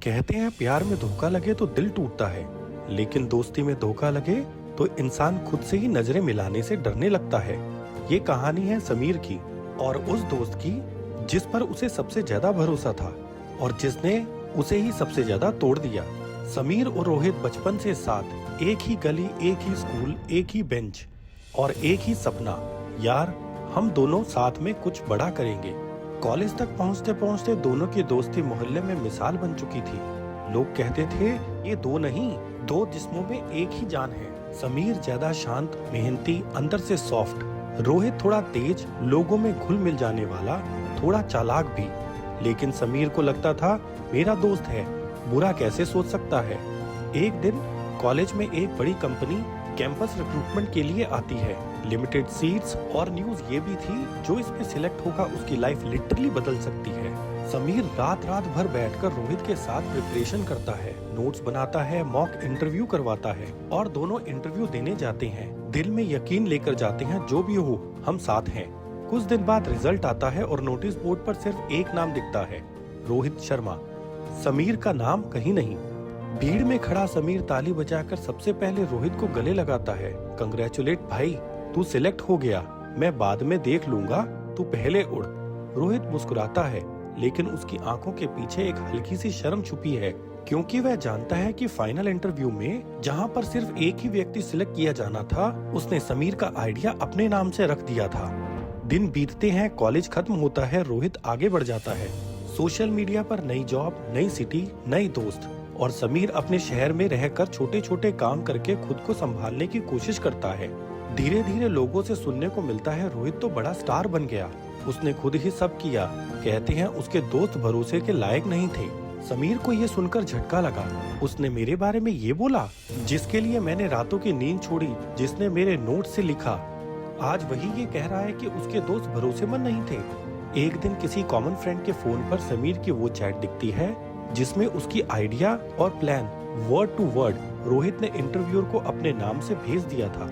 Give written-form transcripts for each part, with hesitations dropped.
कहते हैं प्यार में धोखा लगे तो दिल टूटता है, लेकिन दोस्ती में धोखा लगे तो इंसान खुद से ही नजरें मिलाने से डरने लगता है। ये कहानी है समीर की और उस दोस्त की जिस पर उसे सबसे ज्यादा भरोसा था और जिसने उसे ही सबसे ज्यादा तोड़ दिया। समीर और रोहित बचपन से साथ, एक ही गली, एक ही स्कूल, एक ही बेंच और एक ही सपना, यार हम दोनों साथ में कुछ बड़ा करेंगे। कॉलेज तक पहुंचते पहुंचते दोनों की दोस्ती मोहल्ले में मिसाल बन चुकी थी। लोग कहते थे ये दो नहीं, दो जिस्मों में एक ही जान है। समीर ज्यादा शांत, मेहनती, अंदर से सॉफ्ट। रोहित थोड़ा तेज, लोगों में घुल मिल जाने वाला, थोड़ा चालाक भी। लेकिन समीर को लगता था मेरा दोस्त है, बुरा कैसे सोच सकता है। एक दिन कॉलेज में एक बड़ी कंपनी कैंपस रिक्रूटमेंट के लिए आती है। लिमिटेड सीट्स और न्यूज ये भी थी जो इसमें सिलेक्ट होगा उसकी लाइफ लिटरली बदल सकती है। समीर रात भर बैठकर रोहित के साथ प्रिपरेशन करता है, नोट्स बनाता है, मॉक इंटरव्यू करवाता है और दोनों इंटरव्यू देने जाते हैं। दिल में यकीन लेकर जाते हैं जो भी हो हम साथ हैं। कुछ दिन बाद रिजल्ट आता है और नोटिस बोर्ड पर सिर्फ एक नाम दिखता है, रोहित शर्मा। समीर का नाम कहीं नहीं। भीड़ में खड़ा समीर ताली बजाकर सबसे पहले रोहित को गले लगाता है। कंग्रेचुलेट भाई, तू सिलेक्ट हो गया, मैं बाद में देख लूंगा, तू पहले उड़। रोहित मुस्कुराता है, लेकिन उसकी आंखों के पीछे एक हल्की सी शर्म छुपी है, क्योंकि वह जानता है कि फाइनल इंटरव्यू में जहां पर सिर्फ एक ही व्यक्ति सिलेक्ट किया जाना था, उसने समीर का आइडिया अपने नाम से रख दिया था। दिन बीतते हैं, कॉलेज खत्म होता है, रोहित आगे बढ़ जाता है। सोशल मीडिया पर नई जॉब, नई सिटी, नई दोस्त और समीर अपने शहर में रहकर छोटे छोटे काम करके खुद को संभालने की कोशिश करता है। धीरे धीरे लोगों से सुनने को मिलता है रोहित तो बड़ा स्टार बन गया, उसने खुद ही सब किया। कहते हैं उसके दोस्त भरोसे के लायक नहीं थे। समीर को ये सुनकर झटका लगा। उसने मेरे बारे में ये बोला जिसके लिए मैंने रातों की नींद छोड़ी, जिसने मेरे नोट से लिखा, आज वही ये कह रहा है कि उसके दोस्त भरोसेमंद नहीं थे। एक दिन किसी कॉमन फ्रेंड के फोन पर समीर की वो चैट दिखती है जिसमें उसकी आइडिया और plan word to word Rohit ने इंटरव्यूअर को अपने नाम से भेज दिया था।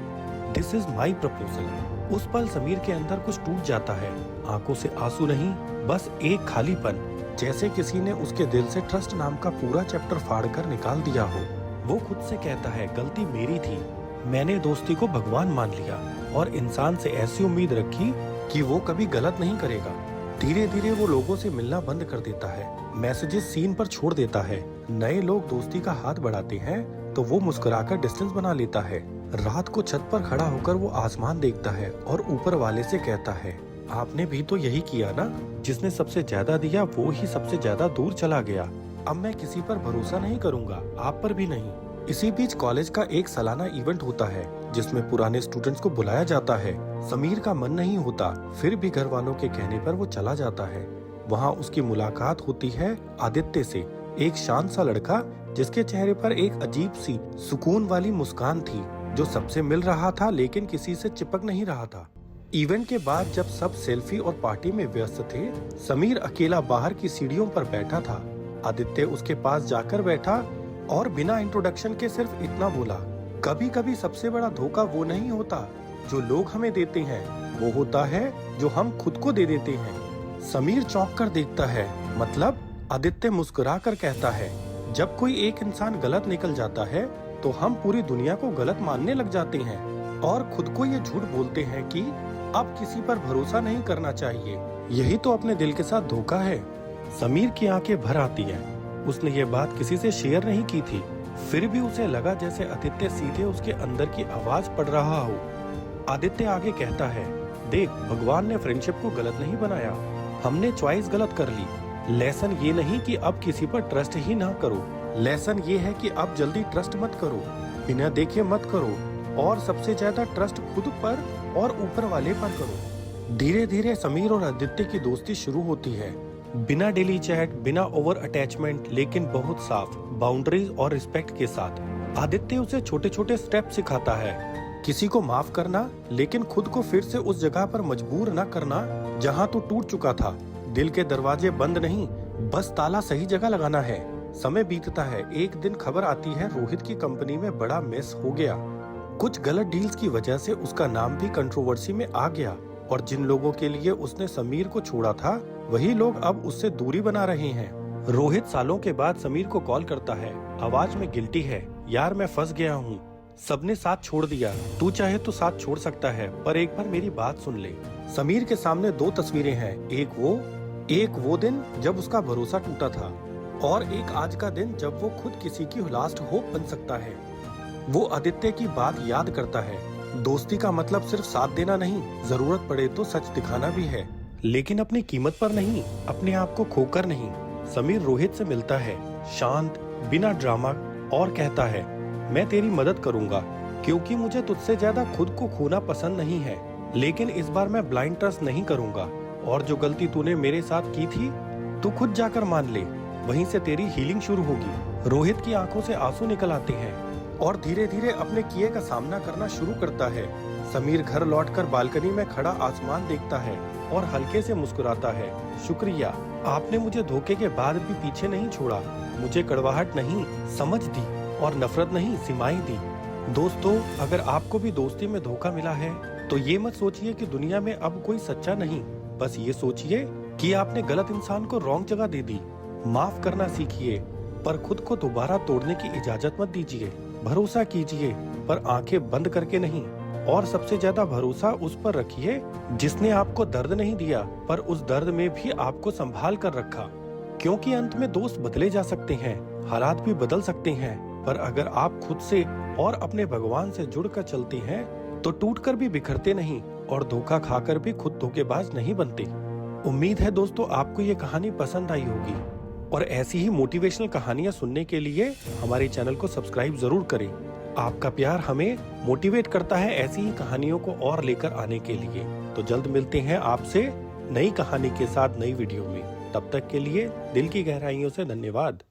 This is my proposal. उस पल समीर के अंदर कुछ टूट जाता है। आंखों से आंसू नहीं, बस एक खालीपन, जैसे किसी ने उसके दिल से ट्रस्ट नाम का पूरा चैप्टर फाड़ कर निकाल दिया हो। वो खुद से कहता है गलती मेरी थी, मैंने दोस्ती को भगवान मान लिया और इंसान से ऐसी उम्मीद रखी कि वो कभी गलत नहीं करेगा। धीरे धीरे वो लोगों से मिलना बंद कर देता है, मैसेजेस सीन पर छोड़ देता है। नए लोग दोस्ती का हाथ बढ़ाते हैं तो वो मुस्कुराकर डिस्टेंस बना लेता है। रात को छत पर खड़ा होकर वो आसमान देखता है और ऊपर वाले से कहता है, आपने भी तो यही किया ना, जिसने सबसे ज्यादा दिया वो ही सबसे ज्यादा दूर चला गया। अब मैं किसी पर भरोसा नहीं करूँगा, आप पर भी नहीं। इसी बीच कॉलेज का एक सालाना इवेंट होता है जिसमें पुराने स्टूडेंट्स को बुलाया जाता है। समीर का मन नहीं होता, फिर भी घर वालों के कहने पर वो चला जाता है। वहाँ उसकी मुलाकात होती है आदित्य से, एक शांत सा लड़का जिसके चेहरे पर एक अजीब सी सुकून वाली मुस्कान थी, जो सबसे मिल रहा था लेकिन किसी से चिपक नहीं रहा था। इवेंट के बाद जब सब सेल्फी और पार्टी में व्यस्त थे, समीर अकेला बाहर की सीढ़ियों पर बैठा था। आदित्य उसके पास जाकर बैठा और बिना इंट्रोडक्शन के सिर्फ इतना बोला, कभी कभी सबसे बड़ा धोखा वो नहीं होता जो लोग हमें देते हैं, वो होता है जो हम खुद को दे देते हैं। समीर चौंक कर देखता है, मतलब? आदित्य मुस्कुरा कर कहता है, जब कोई एक इंसान गलत निकल जाता है तो हम पूरी दुनिया को गलत मानने लग जाते हैं और खुद को ये झूठ बोलते हैं कि अब किसी पर भरोसा नहीं करना चाहिए। यही तो अपने दिल के साथ धोखा है। समीर की आंखें भर आती हैं। उसने ये बात किसी से शेयर नहीं की थी, फिर भी उसे लगा जैसे आदित्य सीधे उसके अंदर की आवाज पढ़ रहा हो। आदित्य आगे कहता है, देख, भगवान ने फ्रेंडशिप को गलत नहीं बनाया, हमने चॉइस गलत कर ली। लेसन ये नहीं कि अब किसी पर ट्रस्ट ही ना करो, लेसन ये है कि अब जल्दी ट्रस्ट मत करो, बिना देखे मत करो और सबसे ज्यादा ट्रस्ट खुद पर और ऊपर वाले पर करो। धीरे धीरे समीर और आदित्य की दोस्ती शुरू होती है, बिना डेली चैट, बिना ओवर अटैचमेंट, लेकिन बहुत साफ बाउंड्रीज और रिस्पेक्ट के साथ। आदित्य उसे छोटे छोटे स्टेप सिखाता है, किसी को माफ करना लेकिन खुद को फिर से उस जगह पर मजबूर न करना जहां तो टूट चुका था। दिल के दरवाजे बंद नहीं, बस ताला सही जगह लगाना है। समय बीतता है, एक दिन खबर आती है रोहित की कंपनी में बड़ा मेस हो गया। कुछ गलत डील्स की वजह से उसका नाम भी कंट्रोवर्सी में आ गया और जिन लोगों के लिए उसने समीर को छोड़ा था, वही लोग अब उससे दूरी बना रहे हैं। रोहित सालों के बाद समीर को कॉल करता है। आवाज में गिल्टी है। यार मैं फंस गया हूँ, सबने साथ छोड़ दिया। तू चाहे तो साथ छोड़ सकता है, पर एक बार मेरी बात सुन ले। समीर के सामने दो तस्वीरें हैं, एक वो दिन जब उसका भरोसा टूटा था, और एक आज का दिन जब वो खुद किसी की लास्ट होप बन सकता है। वो आदित्य की बात याद करता है। दोस्ती का मतलब सिर्फ साथ देना नहीं, जरूरत पड़े तो सच दिखाना भी है, लेकिन अपनी कीमत पर नहीं, अपने आप को खोकर नहीं। समीर रोहित से मिलता है, शांत, बिना ड्रामा, और कहता है, मैं तेरी मदद करूंगा क्योंकि मुझे तुझसे ज्यादा खुद को खोना पसंद नहीं है, लेकिन इस बार मैं ब्लाइंड ट्रस्ट नहीं करूंगा, और जो गलती तूने मेरे साथ की थी तू खुद जाकर मान ले, वहीं से तेरी हीलिंग शुरू होगी। रोहित की आंखों से आंसू निकल आते हैं और धीरे धीरे अपने किए का सामना करना शुरू करता है। समीर घर लौटकर बालकनी में खड़ा आसमान देखता है और हल्के से मुस्कुराता है। शुक्रिया, आपने मुझे धोखे के बाद भी पीछे नहीं छोड़ा, मुझे कड़वाहट नहीं, समझ दी, और नफरत नहीं, सीमाएं दी। दोस्तों, अगर आपको भी दोस्ती में धोखा मिला है तो ये मत सोचिए कि दुनिया में अब कोई सच्चा नहीं, बस ये सोचिए कि आपने गलत इंसान को रॉन्ग जगह दे दी। माफ करना सीखिए, पर खुद को दोबारा तोड़ने की इजाजत मत दीजिए। भरोसा कीजिए, पर आंखें बंद करके नहीं, और सबसे ज्यादा भरोसा उस पर रखिए जिसने आपको दर्द नहीं दिया, पर उस दर्द में भी आपको संभाल कर रखा। क्योंकि अंत में दोस्त बदले जा सकते हैं, हालात भी बदल सकते हैं, पर अगर आप खुद से और अपने भगवान से जुड़कर चलते हैं तो टूटकर भी बिखरते नहीं, और धोखा खाकर भी खुद धोखेबाज नहीं बनते। उम्मीद है दोस्तों आपको ये कहानी पसंद आई होगी, और ऐसी ही मोटिवेशनल कहानियां सुनने के लिए हमारे चैनल को सब्सक्राइब जरूर करें। आपका प्यार हमें मोटिवेट करता है ऐसी ही कहानियों को और लेकर आने के लिए। तो जल्द मिलते हैं आपसे नई कहानी के साथ नई वीडियो में। तब तक के लिए दिल की गहराइयों से धन्यवाद।